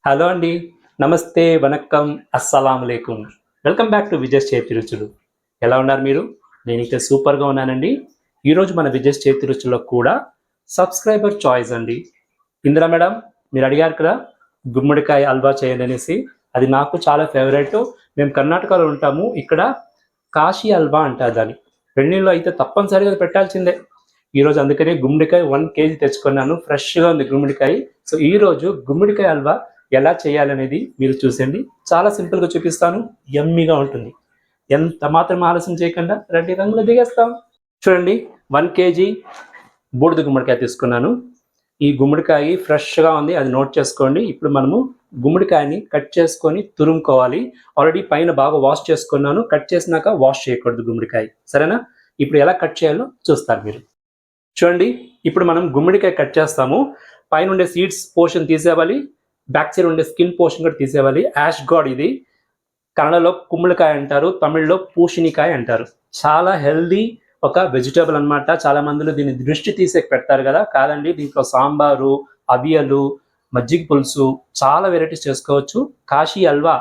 Hello అండి. నమస్తే, వనక్కం, అస్సలాములేకుం. Welcome back to Vijay Chethi Ruchulu. ఎలా ఉన్నారు మీరు? నేనైతే సూపర్‌గా ఉన్నానండి. ఈరోజు మన విజయ్ చేతి రుచుల్లో కూడా సబ్స్క్రైబర్ చాయిస్ అండి. ఇందిరా మేడం మీరు అడిగారు కదా గుమ్మడికాయ హల్వా చేయండి అనేసి. అది నాకు చాలా ఫేవరెట్. మేము కర్ణాటకలో ఉంటాము. ఇక్కడ కాశీ హల్వా అంటారు దాన్ని. వెన్నీళ్ళు అయితే తప్పనిసరిగా పెట్టాల్సిందే. ఈరోజు అందుకనే గుమ్మడికాయ 1 కేజీ తెచ్చుకున్నాను. ఫ్రెష్‌గా ఉంది గుమ్మడికాయ. సో ఈరోజు గుమ్మడికాయ హల్వా ఎలా చేయాలనేది మీరు చూసేయండి. చాలా సింపుల్‌గా చూపిస్తాను. యమ్మీగా ఉంటుంది. ఎంత మాత్రం ఆలస్యం చేయకుండా రండి రంగులో దిగేస్తాం. చూడండి 1 కేజీ బూడిద గుమ్మడికాయ తీసుకున్నాను. ఈ గుమ్మడికాయ ఫ్రెష్‌గా ఉంది. అది నోట్ చేసుకోండి. ఇప్పుడు మనము గుమ్మడికాయని కట్ చేసుకొని తురుముకోవాలి. ఆల్రెడీ పైన బాగా వాష్ చేసుకున్నాను. కట్ చేసినాక వాష్ చేయకూడదు గుమ్మడికాయ. సరేనా? ఇప్పుడు ఎలా కట్ చేయాలో చూస్తారు మీరు. చూడండి ఇప్పుడు మనం గుమ్మడికాయ కట్ చేస్తాము. పైన ఉండే సీడ్స్ పోర్షన్ తీసేయాలి. బ్యాక్ సైడ్ ఉండే స్కిన్ పోర్షన్ కూడా తీసేయాలి. యాష్ గాడ్ ఇది కన్నడలో కుమ్మడికాయ అంటారు, తమిళ్లో పూషణికాయ అంటారు. చాలా హెల్దీ ఒక వెజిటేబుల్ అనమాట. చాలా మందిలో దీన్ని దృష్టి తీసే పెడతారు కదా, కాదండి. దీంట్లో సాంబారు, అవియలు, మజ్జిగ పులుసు చాలా వెరైటీస్ చేసుకోవచ్చు. కాశీ హల్వా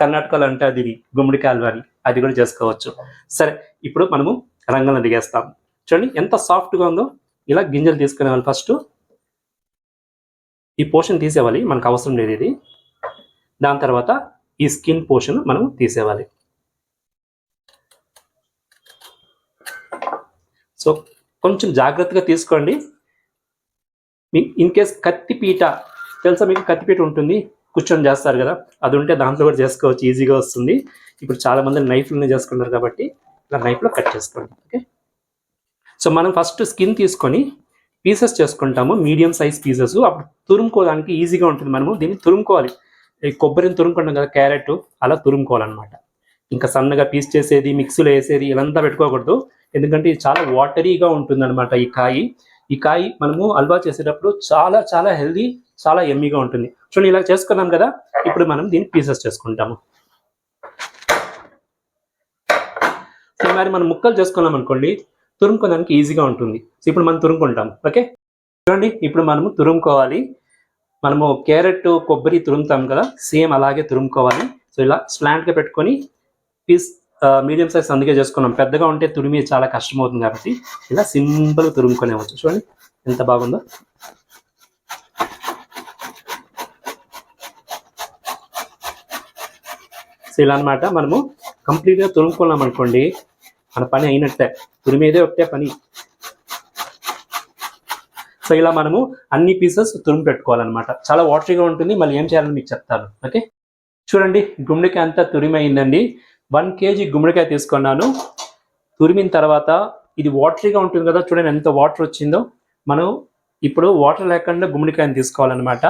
కర్ణాటకలో అంటారు దీన్ని, గుమ్మడికాయ హల్వాని, అది కూడా చేసుకోవచ్చు. సరే ఇప్పుడు మనము రంగంలో దిగేస్తాం. చూడండి ఎంత సాఫ్ట్గా ఉందో. ఇలా గింజలు తీసుకునేవాళ్ళు. ఫస్ట్ ఈ పోర్షన్ తీసేవాలి, మనకు అవసరం లేదు ఇది. దాని తర్వాత ఈ స్కిన్ పోర్షన్ మనం తీసేవాలి. సో కొంచెం జాగ్రత్తగా తీసుకోండి. మీ ఇన్ కేస్ కత్తిపీట తెలుసా మీకు? కత్తిపీట ఉంటుంది, కూర్చొని చేస్తారు కదా, అది ఉంటే దాంట్లో కూడా చేసుకోవచ్చు, ఈజీగా వస్తుంది. ఇప్పుడు చాలా మంది నైఫ్లోనే చేసుకుంటారు కాబట్టి ఇలా నైఫ్లో కట్ చేసుకోండి. ఓకే. సో మనం ఫస్ట్ స్కిన్ తీసుకొని పీసెస్ చేసుకుంటాము, మీడియం సైజ్ పీసెస్. అప్పుడు తురుముకోవడానికి ఈజీగా ఉంటుంది. మనము దీన్ని తురుముకోవాలి. ఈ కొబ్బరిని తురుముకుంటాం కదా, క్యారెట్, అలా తురుముకోవాలన్నమాట. ఇంకా సన్నగా పీస్ చేసేది, మిక్సీలో వేసేది ఇలాంతా పెట్టుకోకూడదు. ఎందుకంటే ఇది చాలా వాటరీగా ఉంటుంది అనమాట ఈ కాయ మనము హల్వా చేసేటప్పుడు చాలా చాలా హెల్దీ, చాలా ఎమ్మీగా ఉంటుంది. చూడండి ఇలా చేసుకున్నాం కదా, ఇప్పుడు మనం దీన్ని పీసెస్ చేసుకుంటాము. మరి మనం ముక్కలు చేసుకున్నాం అనుకోండి, తురుముకోవడానికి ఈజీగా ఉంటుంది. సో ఇప్పుడు మనం తురుముకుంటాం. ఓకే. చూడండి ఇప్పుడు మనము తురుముకోవాలి. మనము క్యారెట్, కొబ్బరి తురుముతాం కదా, సేమ్ అలాగే తురుముకోవాలి. సో ఇలా స్లాంట్గా పెట్టుకొని పీస్ మీడియం సైజ్ అందుకే చేసుకున్నాం. పెద్దగా ఉంటే తురిమి చాలా కష్టమవుతుంది కాబట్టి ఇలా సింపుల్గా తురుముకొనేవచ్చు. చూడండి ఎంత బాగుందో. సో ఇలా అనమాట. మనము కంప్లీట్గా తురుముకున్నాం అనుకోండి, మన పని అయినట్టే. తురిమేదే ఒకటే పని. సో ఇలా మనము అన్ని పీసెస్ తురుము పెట్టుకోవాలన్నమాట. చాలా వాటరీగా ఉంటుంది. మళ్ళీ ఏం చేయాలని మీకు చెప్తాను. ఓకే. చూడండి గుమ్మడికాయ అంతా తురిమైందండి. 1 కేజీ గుమ్మడికాయ తీసుకున్నాను. తురిమిన తర్వాత ఇది వాటరీగా ఉంటుంది కదా, చూడండి ఎంత వాటర్ వచ్చిందో. మనం ఇప్పుడు వాటర్ లేకుండా గుమ్మడికాయని తీసుకోవాలన్నమాట.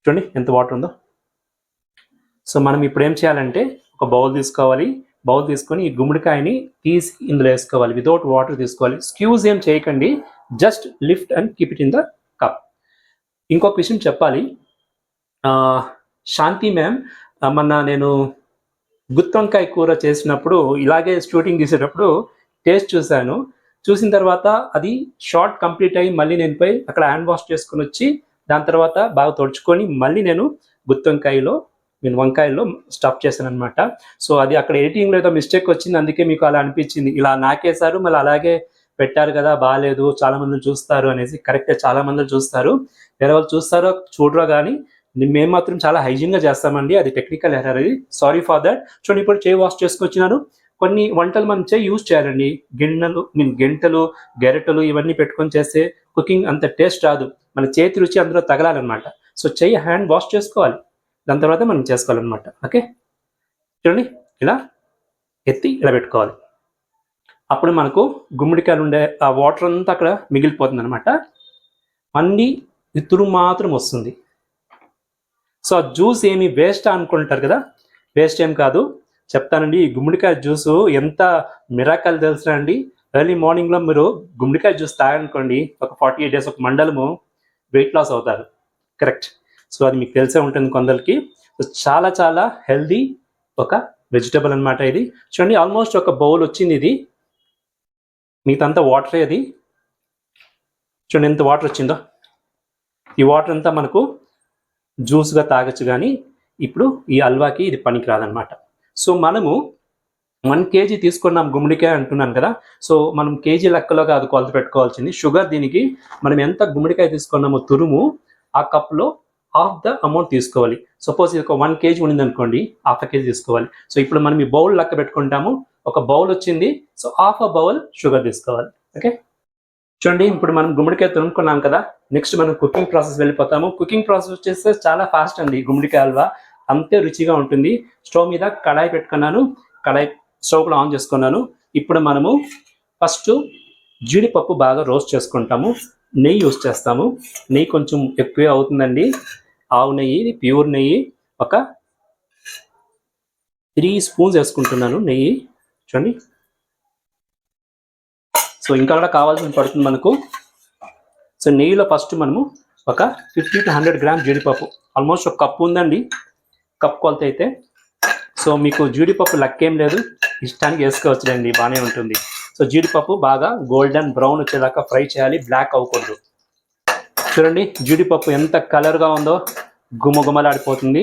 చూడండి ఎంత వాటర్ ఉందో. సో మనం ఇప్పుడు ఏం చేయాలంటే ఒక బౌల్ తీసుకోవాలి. బౌల్ తీసుకొని ఈ గుమ్మడికాయని తీసి ఇందులో వేసుకోవాలి. వితౌట్ వాటర్ తీసుకోవాలి. స్క్యూజ్ ఏం చేయకండి, just lift and keep it in the cup. ఇంకొక విషయం చెప్పాలి. శాంతి మ్యామ్ మొన్న నేను గుత్తొంకాయ కూర చేసినప్పుడు ఇలాగే షూటింగ్ తీసేటప్పుడు టేస్ట్ చూశాను. చూసిన తర్వాత అది షార్ట్ కంప్లీట్ అయ్యి మళ్ళీ నేను పోయి అక్కడ హ్యాండ్ వాష్ చేసుకొని వచ్చి దాని తర్వాత బాగా తొడుచుకొని మళ్ళీ నేను వంకాయల్లో స్టఫ్ చేశాను అనమాట. సో అది అక్కడ ఎడిటింగ్లో ఏదో మిస్టేక్ వచ్చింది, అందుకే మీకు అలా అనిపించింది. ఇలా నాకేశారు, మళ్ళీ అలాగే పెట్టారు కదా, బాగాలేదు, చాలా మంది చూస్తారు అనేసి. కరెక్టే, చాలా మంది చూస్తారు. వేరే వాళ్ళు చూస్తారో చూడరో కానీ మేము మాత్రం చాలా హైజీన్గా చేస్తామండి. అది టెక్నికల్ ఎర్రర్, అది సారీ ఫర్ దట్. చూడండి ఇప్పుడు చేయి వాష్ చేసుకొచ్చినాను. కొన్ని వంటలు మనం చేయి యూజ్ చేయాలండి. గెంటలు, గెరటలు ఇవన్నీ పెట్టుకొని చేస్తే కుకింగ్ అంత టేస్ట్ రాదు. మన చేతి రుచి అందులో తగలాలన్నమాట. సో చేయి హ్యాండ్ వాష్ చేసుకోవాలి, దాని తర్వాత మనం చేసుకోవాలన్నమాట. ఓకే. చూడండి ఇలా ఎత్తి ఇలా పెట్టుకోవాలి. అప్పుడు మనకు గుమ్మడికాయలు ఉండే ఆ వాటర్ అంతా అక్కడ మిగిలిపోతుంది అనమాట. అన్నీ తురుము మాత్రం వస్తుంది. సో ఆ జ్యూస్ ఏమి వేస్ట్ అనుకుంటారు కదా, వేస్ట్ ఏం కాదు, చెప్తానండి. ఈ గుమ్మడికాయ జ్యూసు ఎంత మిరాకల్ తెలుసా అండి. ఎర్లీ మార్నింగ్లో మీరు గుమ్మడికాయ జ్యూస్ తాగనుకోండి, ఒక 48 days ఒక మండలము వెయిట్ లాస్ అవుతారు. కరెక్ట్. సో అది మీకు తెలిసే ఉంటుంది కొందరికి. సో చాలా చాలా హెల్దీ ఒక వెజిటబుల్ అనమాట ఇది. చూడండి ఆల్మోస్ట్ ఒక బౌల్ వచ్చింది ఇది. మిగతా వాటరే అది. చూడండి ఎంత వాటర్ వచ్చిందో. ఈ వాటర్ అంతా మనకు జ్యూస్గా తాగొచ్చు, కానీ ఇప్పుడు ఈ హల్వాకి ఇది పనికిరాదనమాట. సో మనము 1 కేజీ తీసుకున్నాం గుమ్మడికాయ అంటున్నాను కదా. సో మనం కేజీ లెక్కలో కాదు కొలత పెట్టుకోవాల్సింది. షుగర్ దీనికి మనం ఎంత గుమ్మడికాయ తీసుకున్నామో తురుము ఆ కప్లో హాఫ్ ద అమౌంట్ తీసుకోవాలి. సపోజ్ ఇది ఒక 1 కేజీ ఉండింది అనుకోండి, హాఫ్ కేజీ తీసుకోవాలి. సో ఇప్పుడు మనం ఈ బౌల్ లెక్క పెట్టుకుంటాము. ఒక బౌల్ వచ్చింది, సో హాఫ్ అ బౌల్ షుగర్ తీసుకోవాలి. ఓకే, చూడండి ఇప్పుడు మనం గుమ్మడికాయ తురుముకున్నాం కదా. నెక్స్ట్ మనం కుకింగ్ ప్రాసెస్ వెళ్ళిపోతాము. కుకింగ్ ప్రాసెస్ వచ్చేస్తే చాలా ఫాస్ట్ అండి. గుమ్మడికాయ హల్వా అంతే రుచిగా ఉంటుంది. స్టవ్ మీద కడాయి పెట్టుకున్నాను, కడాయి స్టవ్ కూడా ఆన్ చేసుకున్నాను. ఇప్పుడు మనము ఫస్ట్ జీడిపప్పు బాగా రోస్ట్ చేసుకుంటాము. నెయ్యి యూస్ చేస్తాము. నెయ్యి కొంచెం ఎక్కువే అవుతుందండి. ఆవు నెయ్యి, ఇది ప్యూర్ నెయ్యి. ఒక 3 స్పూన్స్ వేసుకుంటున్నాను నెయ్యి. చూడండి, సో ఇంకా కూడా కావాల్సిన పడుతుంది మనకు. సో నెయ్యిలో ఫస్ట్ మనము ఒక 50 to 100 గ్రామ్ జీడిపప్పు, ఆల్మోస్ట్ ఒక కప్పు ఉందండి, కప్ కొలత అయితే. సో మీకు జీడిపప్పు లెక్కేం లేదు, ఇష్టానికి వేసుకోవచ్చులేండి, బాగానే ఉంటుంది. సో జీడిపప్పు బాగా గోల్డెన్ బ్రౌన్ వచ్చేదాకా ఫ్రై చేయాలి, బ్లాక్ అవ్వకూడదు. చూడండి జీడిపప్పు ఎంత కలర్గా ఉందో, గుమగుమలాడిపోతుంది,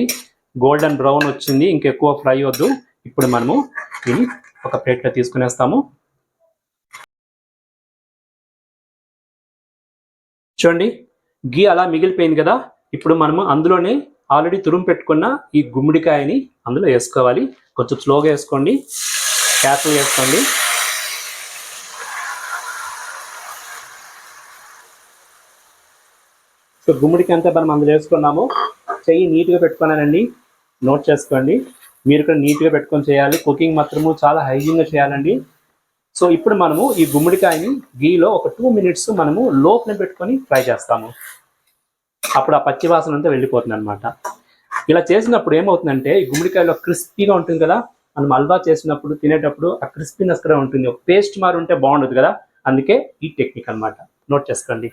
గోల్డెన్ బ్రౌన్ వచ్చింది, ఇంకెక్కువ ఫ్రై వద్దు. ఇప్పుడు మనము దీన్ని ఒక ప్లేట్లో తీసుకునేస్తాము. చూడండి గీ అలా మిగిలిపోయింది కదా. ఇప్పుడు మనము అందులోనే ఆల్రెడీ తురుము పెట్టుకున్న ఈ గుమ్మడికాయని అందులో వేసుకోవాలి. కొంచెం స్లోగా వేసుకోండి, క్యాప్గా వేసుకోండి. సో గుమ్మడికాయ అంతా మనం అందులో వేసుకున్నాము. చెయ్యి నీట్గా పెట్టుకున్నానండి, నోట్ చేసుకోండి. మీరు కూడా నీట్గా పెట్టుకొని చేయాలి. కుకింగ్ మాత్రము చాలా హైజీన్గా చేయాలండి. సో ఇప్పుడు మనము ఈ గుమ్మడికాయని గీలో ఒక 2 minutes మనము లో ఫ్లేమ్ పెట్టుకొని ఫ్రై చేస్తాము. అప్పుడు ఆ పచ్చి వాసన అంతా వెళ్ళిపోతుంది అనమాట. ఇలా చేసినప్పుడు ఏమవుతుందంటే ఈ గుమ్మడికాయలో క్రిస్పీగా ఉంటుంది కదా. మనం హల్వా చేసినప్పుడు తినేటప్పుడు ఆ క్రిస్పీనెస్ కూడా ఉంటుంది. ఒక పేస్ట్ మారి ఉంటే బాగుండదు కదా, అందుకే ఈ టెక్నిక్ అనమాట. నోట్ చేసుకోండి.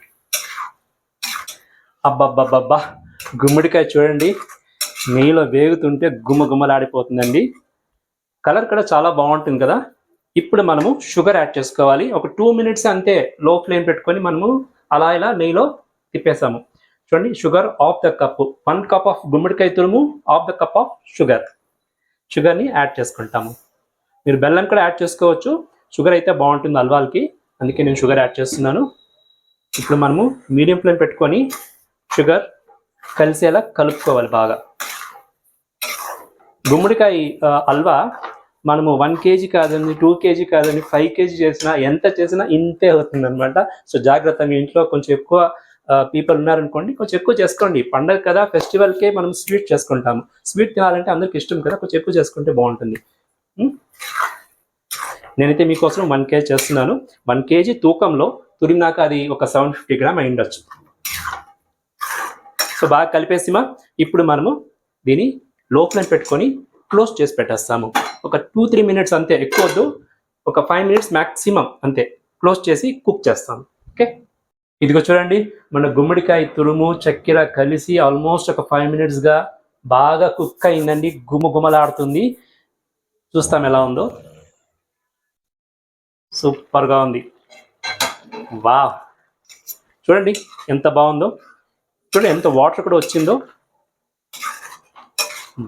అబ్బబ్బబ్బబ్బా, గుమ్మడికాయ చూడండి నెయ్యిలో వేగుతుంటే గుమ్మగుమ్మలాడిపోతుందండి. కలర్ కూడా చాలా బాగుంటుంది కదా. ఇప్పుడు మనము షుగర్ యాడ్ చేసుకోవాలి. ఒక 2 minutes అంతే, లో ఫ్లేమ్ పెట్టుకొని మనము అలా ఇలా నెయ్యిలో తిప్పేసాము. చూడండి sugar half the cup, 1 cup of గుమ్మడికాయ తురుము, హాఫ్ ద కప్ ఆఫ్ షుగర్ని యాడ్ చేసుకుంటాము. మీరు బెల్లం కూడా యాడ్ చేసుకోవచ్చు, షుగర్ అయితే బాగుంటుంది హల్వాలకి, అందుకే నేను షుగర్ యాడ్ చేస్తున్నాను. ఇప్పుడు మనము మీడియం ఫ్లేమ్ పెట్టుకొని షుగర్ కలిసేలా కలుపుకోవాలి బాగా. గుమ్మడికాయ హల్వా మనము 1 kg కాదండి, 2 kg కాదండి, 5 kg చేసినా ఎంత చేసినా ఇంతే అవుతుంది అనమాట. సో జాగ్రత్త, మీ ఇంట్లో కొంచెం ఎక్కువ పీపుల్ ఉన్నారనుకోండి, కొంచెం ఎక్కువ చేసుకోండి. పండగ కదా, ఫెస్టివల్కే మనం స్వీట్ చేసుకుంటాము. స్వీట్ తినాలంటే అందరికి ఇష్టం కదా, కొంచెం ఎక్కువ చేసుకుంటే బాగుంటుంది. నేనైతే మీకోసం 1 kg చేస్తున్నాను. 1 kg తూకంలో తురిమినాక అది ఒక 750 గ్రామ్ అయి ఉండొచ్చు. సో బాగా కలిపేసిమా. ఇప్పుడు మనము దీన్ని లో ఫ్లేమ్ పెట్టుకొని క్లోజ్ చేసి పెట్టేస్తాము. ఒక 2-3 minutes అంతే, ఎక్కువ వద్దు, ఒక 5 minutes మ్యాక్సిమం అంతే క్లోజ్ చేసి కుక్ చేస్తాము. ఓకే, ఇదిగో చూడండి మన గుమ్మడికాయ తురుము చక్కెర కలిసి ఆల్మోస్ట్ ఒక 5 minutesగా బాగా కుక్ అయిందండి, గుమగుమలాడుతుంది. చూస్తాం ఎలా ఉందో. సూపర్గా ఉంది. వా, చూడండి ఎంత బాగుందో, చూడండి ఎంత వాటర్ కూడా వచ్చిందో.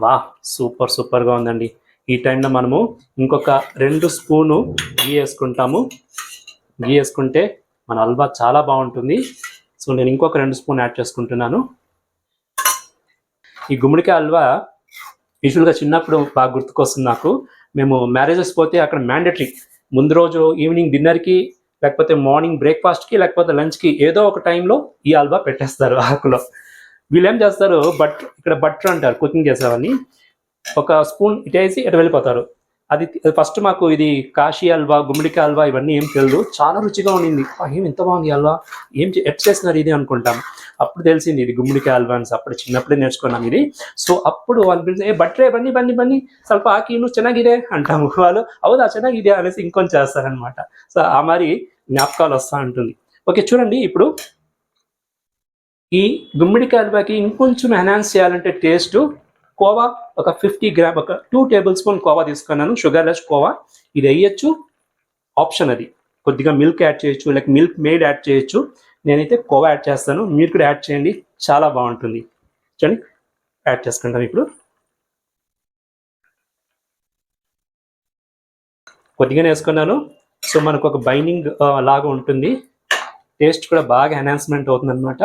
వా, సూపర్గా ఉందండి. ఈ టైంలో మనము ఇంకొక 2 స్పూను గీ వేసుకుంటాము. గీ వేసుకుంటే మన హల్వా చాలా బాగుంటుంది. సో నేను ఇంకొక 2 స్పూన్ యాడ్ చేసుకుంటున్నాను. ఈ గుమ్మడికాయ హల్వా యూజువల్గా చిన్నప్పుడు బాగా గుర్తుకొస్తుంది నాకు. మేము మ్యారేజెస్ పోతే అక్కడ మ్యాండేటరీ, ముందు రోజు ఈవినింగ్ డిన్నర్కి, లేకపోతే మార్నింగ్ బ్రేక్ఫాస్ట్కి, లేకపోతే లంచ్కి ఏదో ఒక టైంలో ఈ హల్వా పెట్టేస్తారు ఆకులో. వీళ్ళు ఏం చేస్తారు, ఇక్కడ బట్టర్ అంటారు కుకింగ్ చేసేవని, ఒక స్పూన్ ఇటేసి ఇటు వెళ్ళిపోతారు. అది ఫస్ట్ మాకు ఇది కాశీ హల్వా, గుమ్మడికాయ హల్వా ఇవన్నీ ఏం తెలియదు. చాలా రుచిగా ఉండింది. ఏం ఎంత బాగుంది హల్వా, ఎట్ చేస్తున్నారు ఇది అనుకుంటాం. అప్పుడు తెలిసింది ఇది గుమ్మడికాయ హల్వా అని. అప్పుడు చిన్నప్పుడే నేర్చుకున్నాం ఇది. సో అప్పుడు వాళ్ళు పిలిచి బట్రే బన్నీ ಸ್ವಲ್ಪ ಹಾಕಿ నువ్వు ಚೆನ್ನಾಗಿದೆ అంటాము. వాళ్ళు అవుదా ಚೆನ್ನಾಗಿದೆ అనేసి ఇంకొంచెం చేస్తారనమాట. సో ఆ మరి జ్ఞాపకాలు వస్తూ ఉంటుంది. ఓకే చూడండి, ఇప్పుడు ఈ గుమ్మడికాయ హల్వాకి ఇంకొంచెం ఎన్హాన్స్ చేయాలంటే టేస్ట్, కోవా ఒక 50 గ్రామ్, ఒక 2 tablespoon కోవా తీసుకున్నాను, షుగర్లెస్ కోవా. ఇది వేయచ్చు, ఆప్షన్ అది. కొద్దిగా మిల్క్ యాడ్ చేయొచ్చు, లేక మిల్క్ మేడ్ యాడ్ చేయొచ్చు. నేనైతే కోవా యాడ్ చేస్తాను, మీరు కూడా యాడ్ చేయండి, చాలా బాగుంటుంది. చూడండి యాడ్ చేసుకుంటాం. ఇప్పుడు కొద్దిగానే వేసుకున్నాను. సో మనకు ఒక బైండింగ్ లాగా ఉంటుంది, టేస్ట్ కూడా బాగా ఎన్హాన్స్మెంట్ అవుతుంది అనమాట.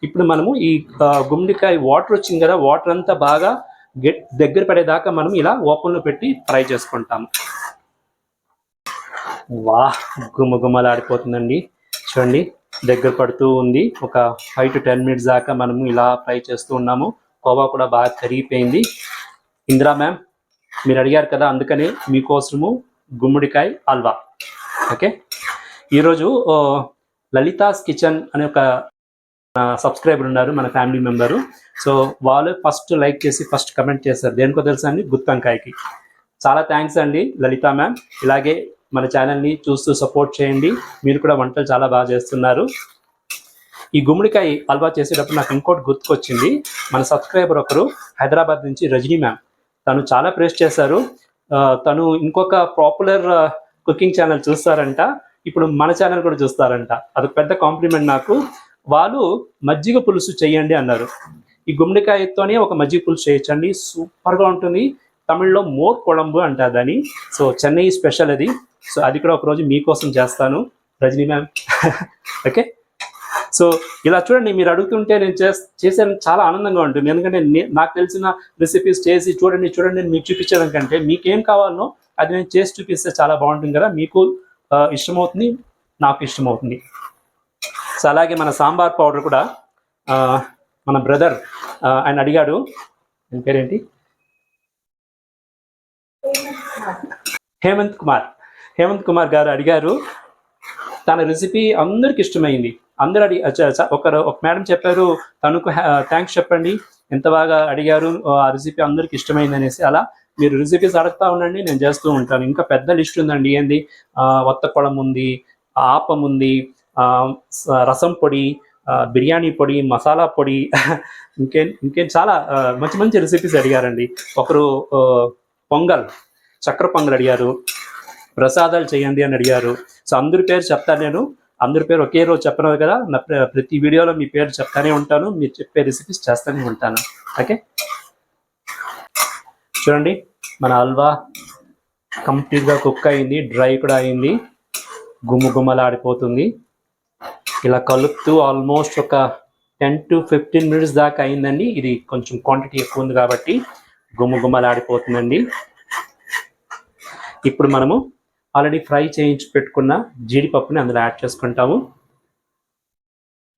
ఇప్పుడు మనము ఈ గుమ్మడికాయ వాటర్ వచ్చింది కదా, వాటర్ అంతా బాగా దగ్గర పడేదాకా మనం ఇలా ఓపెన్లో పెట్టి ఫ్రై చేసుకుంటాము. గుమ్మలాడిపోతుందండి, చూడండి దగ్గర పడుతూ ఉంది. ఒక 5 to 10 minutes దాకా మనము ఇలా ఫ్రై చేస్తూ ఉన్నాము. కోవా కూడా బాగా కరిగిపోయింది. ఇందిరా మ్యామ్ మీరు అడిగారు కదా, అందుకని మీకోసము గుమ్మడికాయ హల్వా. ఓకే, ఈరోజు లలితాస్ కిచెన్ అనే ఒక సబ్స్క్రైబర్ ఉన్నారు, మన ఫ్యామిలీ మెంబరు. సో వాళ్ళు ఫస్ట్ లైక్ చేసి ఫస్ట్ కమెంట్ చేశారు. దేనికో తెలుసా అండి? గుత్తొంకాయకి. చాలా థ్యాంక్స్ అండి లలిత మ్యామ్. ఇలాగే మన ఛానల్ని చూస్తూ సపోర్ట్ చేయండి. మీరు కూడా వంటలు చాలా బాగా చేస్తున్నారు. ఈ గుమ్మడికాయ హల్వా చేసేటప్పుడు నాకు ఇంకోటి గుర్తుకొచ్చింది. మన సబ్స్క్రైబర్ ఒకరు హైదరాబాద్ నుంచి రజనీ మ్యామ్, తను చాలా ప్రేస్ చేశారు. తను ఇంకొక పాపులర్ కుకింగ్ ఛానల్ చూస్తారంట, ఇప్పుడు మన ఛానల్ కూడా చూస్తారంట. అదొక పెద్ద కాంప్లిమెంట్ నాకు. వాళ్ళు మజ్జిగ పులుసు చేయండి అన్నారు. ఈ గుమ్మడికాయతోనే ఒక మజ్జిగ పులుసు చేయొచ్చండి, సూపర్గా ఉంటుంది. తమిళ్లో మోర్ కొళంబు అంటారు దాన్ని. సో చెన్నై స్పెషల్ అది. సో అది కూడా ఒకరోజు మీకోసం చేస్తాను రజనీ మ్యామ్. ఓకే, సో ఇలా చూడండి, మీరు అడుగుతుంటే నేను చేసాను, చాలా ఆనందంగా ఉంటుంది. ఎందుకంటే నాకు తెలిసిన రెసిపీస్ చేసి చూడండి నేను మీకు చూపించడం కంటే మీకేం కావాలనో అది నేను చేసి చూపిస్తే చాలా బాగుంటుంది కదా, మీకు ఇష్టమవుతుంది, నాకు ఇష్టమవుతుంది. సో అలాగే మన సాంబార్ పౌడర్ కూడా మన బ్రదర్ ఆయన అడిగాడు, ఆయన పేరేంటి, హేమంత్ కుమార్ గారు అడిగారు. తన రెసిపీ అందరికి ఇష్టమైంది. అందరు ఒక మేడం చెప్పారు, తనకు థ్యాంక్స్ చెప్పండి, ఎంత బాగా అడిగారు, ఆ రెసిపీ అందరికి ఇష్టమైంది అనేసి. అలా మీరు రెసిపీస్ అడుగుతూ ఉండండి, నేను చేస్తూ ఉంటాను. ఇంకా పెద్ద లిస్ట్ ఉందండి. ఏంది, వత్తకొళం ఉంది, ఆపం ఉంది, రసం పొడి, బిర్యానీ పొడి, మసాలా పొడి, ఇంకేం చాలా మంచి మంచి రెసిపీస్ అడిగారండి. ఒకరు చక్కెర పొంగల్ అడిగారు, ప్రసాదాలు చేయండి అని అడిగారు. సో అందరి పేరు చెప్తాను నేను, అందరి పేరు ఒకే రోజు చెప్పను కదా, నా ప్రతి వీడియోలో మీ పేరు చెప్తానే ఉంటాను, మీరు చెప్పే రెసిపీస్ చేస్తూనే ఉంటాను. ఓకే, చూడండి మన హల్వా కంప్లీట్గా కుక్ అయింది, డ్రై కూడా అయింది, గుమ్మలాడిపోతుంది. ఇలా కలుపుతూ ఆల్మోస్ట్ ఒక 10 to 15 minutes దాకా అయిందండి. ఇది కొంచెం క్వాంటిటీ ఎక్కువ ఉంది కాబట్టి గుమ్మలాడిపోతుందండి. ఇప్పుడు మనము ఆల్రెడీ ఫ్రై చేయించి పెట్టుకున్న జీడిపప్పుని అందులో యాడ్ చేసుకుంటాము.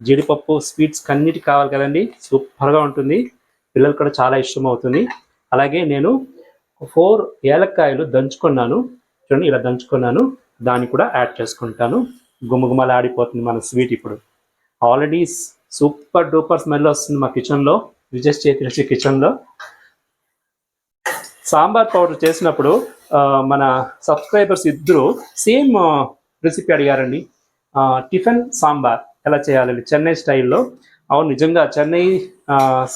జీడిపప్పు స్వీట్స్ అన్నిటికి కావాలి కదండి, సూపర్గా ఉంటుంది, పిల్లలకు కూడా చాలా ఇష్టం అవుతుంది. అలాగే నేను 4 ఏలక్కాయలు దంచుకున్నాను, చూడండి ఇలా దంచుకున్నాను, దాన్ని కూడా యాడ్ చేసుకుంటాను. గుమ్మలాడిపోతుంది మన స్వీట్. ఇప్పుడు ఆల్రెడీ సూపర్ డూపర్ స్మెల్ వస్తుంది మా కిచెన్లో, విజయ్ చేతి కిచెన్లో. సాంబార్ పౌడర్ చేసినప్పుడు మన సబ్స్క్రైబర్స్ ఇద్దరు సేమ్ రెసిపీ అడిగారండి, టిఫిన్ సాంబార్ ఎలా చేయాలని చెన్నై స్టైల్లో. అవును, నిజంగా చెన్నై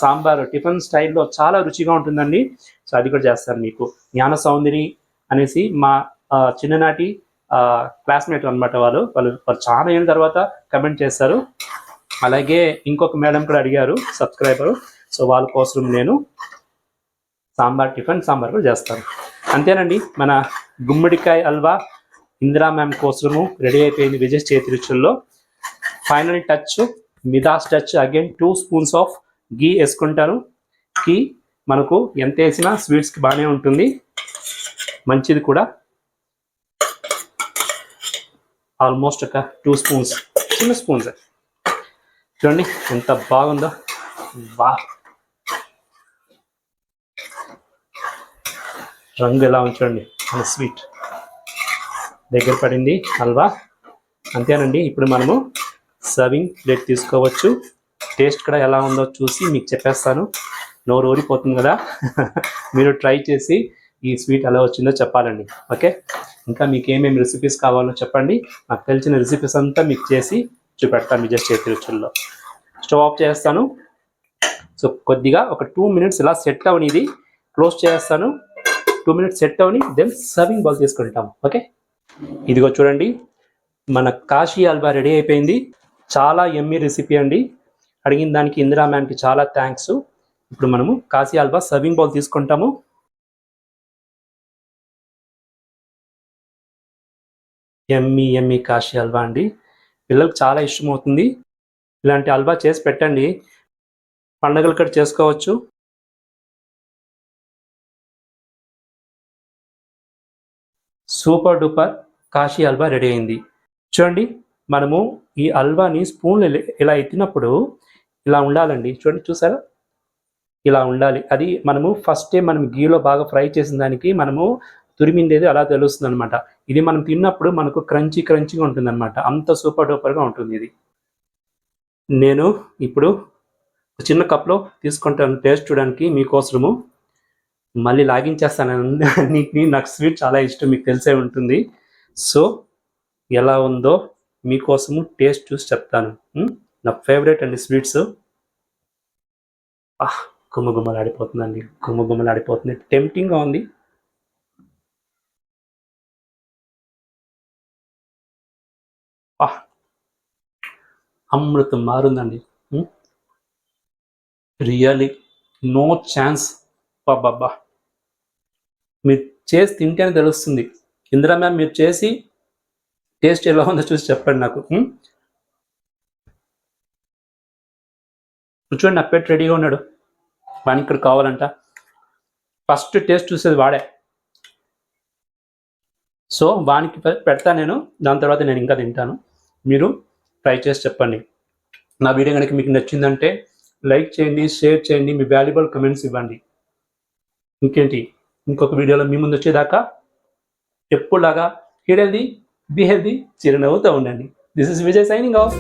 సాంబార్ టిఫిన్ స్టైల్లో చాలా రుచిగా ఉంటుందండి. సో అది కూడా చేస్తాను మీకు. జ్ఞాన సౌందరి అనేసి మా చిన్ననాటి క్లాస్మేట్ అనమాట, వాళ్ళు చాలా ఏళ్ళ తర్వాత కమెంట్ చేస్తారు. అలాగే ఇంకొక మేడం కూడా అడిగారు సబ్స్క్రైబరు, సో వాళ్ళ కోసం నేను టిఫిన్ సాంబార్ కూడా చేస్తాను. అంతేనండి, మన గుమ్మడికాయ హల్వా ఇందిరా మ్యామ్ కోసము రెడీ అయిపోయింది విజయ్ చేతి రుచుల్లో. Final touch, midas touch, again 2 spoons of ghee వేసుకుంటాను. గీ మనకు ఎంత వేసినా స్వీట్స్కి బాగానే ఉంటుంది, మంచిది కూడా. ఆల్మోస్ట్ ఒక 2 spoons, చిన్న స్పూన్స్. చూడండి ఎంత బాగుందో, వా రంగు ఎలా ఉంచండి, మన స్వీట్ దగ్గర పడింది హల్వా. అంతేనండి, ఇప్పుడు మనము సర్వింగ్ ప్లేట్ తీసుకోవచ్చు. టేస్ట్ కూడా ఎలా ఉందో చూసి మీకు చెప్పేస్తాను, నోరు ఊరిపోతుంది కదా. మీరు ట్రై చేసి ఈ స్వీట్ ఎలా వచ్చిందో చెప్పాలండి. ఓకే, ఇంకా మీకు ఏమేమి రెసిపీస్ కావాలో చెప్పండి, నాకు తెలిసిన రెసిపీస్ అంతా మీకు చేసి చూపెడతాను విజయ్ చేతి రుచుల్లో. స్టవ్ ఆఫ్ చేస్తాను. సో కొద్దిగా ఒక 2 minutes ఇలా సెట్ అవని, ఇది క్లోజ్ చేస్తాను. 2 minutes సెట్ అవని, దెన్ సర్వింగ్ బౌల్ తీసుకుంటాము. ఓకే, ఇదిగో చూడండి మన కాశీ హల్వా రెడీ అయిపోయింది. చాలా యమ్మీ రెసిపీ అండి. అడిగిన దానికి ఇందిరా మ్యామ్కి చాలా థ్యాంక్స్. ఇప్పుడు మనము కాశీ హల్వా సర్వింగ్ బౌల్ తీసుకుంటాము. ఎమ్మి ఎమ్మి కాశీ హల్వా అండి, పిల్లలకు చాలా ఇష్టమవుతుంది. ఇలాంటి హల్వా చేసి పెట్టండి, పండగలు కూడా చేసుకోవచ్చు. Super duper Kashi halwa ready అయింది. చూడండి, మనము ఈ హల్వాని స్పూన్ ఇలా ఎత్తినప్పుడు ఇలా ఉండాలండి. చూడండి, చూసారా? ఇలా ఉండాలి. అది మనము ఫస్టే మనం గీలో బాగా ఫ్రై చేసిన దానికి మనము తురిమిండేది అలా తెలుస్తుంది అనమాట. ఇది మనం తిన్నప్పుడు మనకు క్రంచీగా ఉంటుందన్నమాట. అంత సూపర్ డూపర్గా ఉంటుంది ఇది. నేను ఇప్పుడు చిన్న కప్లో తీసుకుంటాను టేస్ట్ చూడడానికి మీకోసము. మళ్ళీ లాగించేస్తాను నాకు స్వీట్ చాలా ఇష్టం, మీకు తెలిసే ఉంటుంది. సో ఎలా ఉందో మీకోసము టేస్ట్ చూసి చెప్తాను. నా ఫేవరెట్ అండి స్వీట్స్. గుమ్మగుమ్మలాడిపోతుందండి, గుమ్మగుమ్మలాడిపోతుంది, టెంప్టింగ్గా ఉంది. అమృతం మారుందండి. Really no chance. బాబా, మీరు చేసి తింటేనే తెలుస్తుంది. ఇందిరా మ్యామ్, మీరు చేసి టేస్ట్ ఎలా ఉందో చూసి చెప్పండి నాకు. చూడండి, నా పెట్ రెడీగా ఉన్నాడు, వానికి ఇక్కడ కావాలంట. ఫస్ట్ టేస్ట్ చూసేది వాడే. సో వానికి పెడతా నేను, దాని తర్వాత నేను ఇంకా తింటాను. మీరు ట్రై చేసి చెప్పండి. నా వీడియో కనుక మీకు నచ్చిందంటే లైక్ చేయండి, షేర్ చేయండి, మీ వాల్యుబుల్ కమెంట్స్ ఇవ్వండి. ఇంకేంటి, ఇంకొక వీడియోలో మీ ముందు వచ్చేదాకా ఎప్పుడులాగా హెల్దీ, బీ హెల్దీ, చిరునవ్వుతో ఉండండి. This is Vijay signing off.